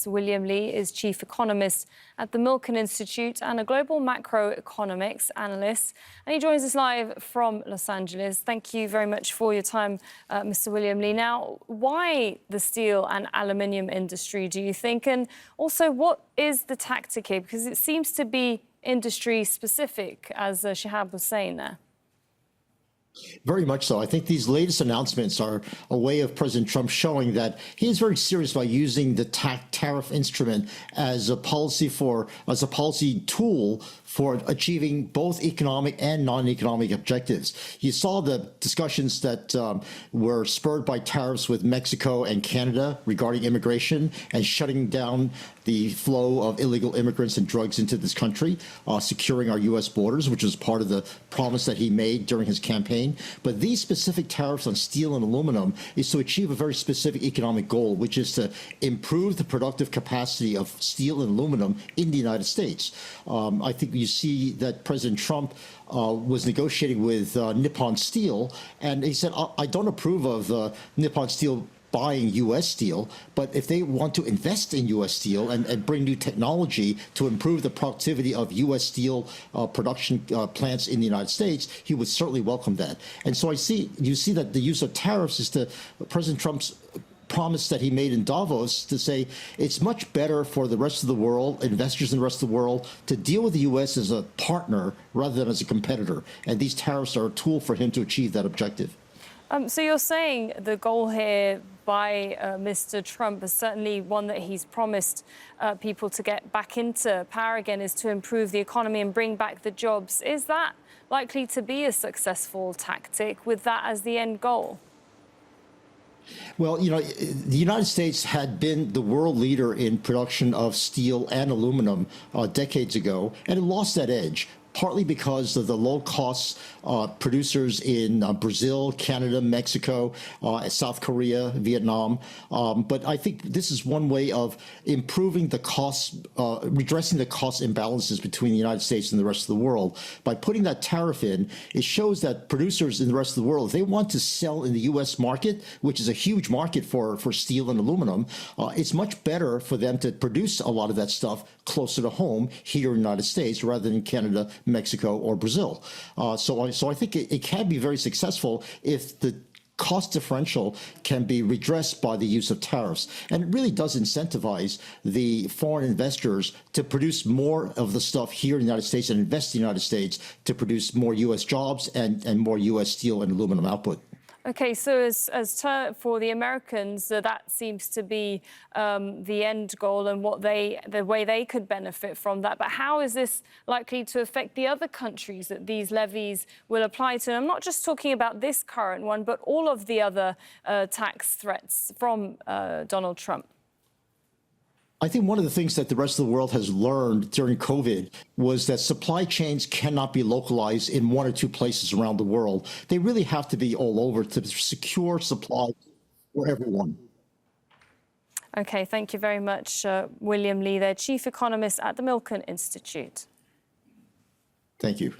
Tariffs. William Lee is chief economist at the Milken Institute and a global macroeconomics analyst. And he joins us live from Los Angeles. Thank you very much for your time, Mr. William Lee. Now, why the steel and aluminium industry, do you think? And also, what is the tactic here? Because it seems to be industry specific, as Shihab was saying there. Very much so. I think these latest announcements are a way of President Trump showing that he is very serious about using the tariff instrument as a policy tool for achieving both economic and non-economic objectives. You saw the discussions that were spurred by tariffs with Mexico and Canada regarding immigration and shutting down the flow of illegal immigrants and drugs into this country, securing our U.S. borders, which was part of the promise that he made during his campaign. But these specific tariffs on steel and aluminum is to achieve a very specific economic goal, which is to improve the productive capacity of steel and aluminum in the United States. I think you see that President Trump was negotiating with Nippon Steel, and he said, I don't approve of Nippon Steel buying U.S. steel, but if they want to invest in U.S. steel and bring new technology to improve the productivity of U.S. steel production plants in the United States, he would certainly welcome that. And so you see that the use of tariffs is President Trump's promise that he made in Davos to say it's much better for the rest of the world, investors in the rest of the world, to deal with the U.S. as a partner rather than as a competitor. And these tariffs are a tool for him to achieve that objective. So you're saying the goal here by Mr. Trump is certainly one that he's promised people to get back into power again, is to improve the economy and bring back the jobs. Is that likely to be a successful tactic with that as the end goal? Well, you know, the United States had been the world leader in production of steel and aluminum decades ago, and it lost that edge, partly because of the low-cost producers in Brazil, Canada, Mexico, South Korea, Vietnam. But I think this is one way of improving the costs, redressing the cost imbalances between the United States and the rest of the world. By putting that tariff in, it shows that producers in the rest of the world, if they want to sell in the U.S. market, which is a huge market for steel and aluminum, it's much better for them to produce a lot of that stuff closer to home here in the United States rather than in Canada, Mexico, or Brazil. So I think it can be very successful if the cost differential can be redressed by the use of tariffs. And it really does incentivize the foreign investors to produce more of the stuff here in the United States and invest in the United States to produce more U.S. jobs and more U.S. steel and aluminum output. OK, so for the Americans, that seems to be the end goal and the way they could benefit from that. But how is this likely to affect the other countries that these levies will apply to? And I'm not just talking about this current one, but all of the other tax threats from Donald Trump. I think one of the things that the rest of the world has learned during COVID was that supply chains cannot be localized in one or two places around the world. They really have to be all over to secure supply for everyone. OK, thank you very much, William Lee, there, chief economist at the Milken Institute. Thank you.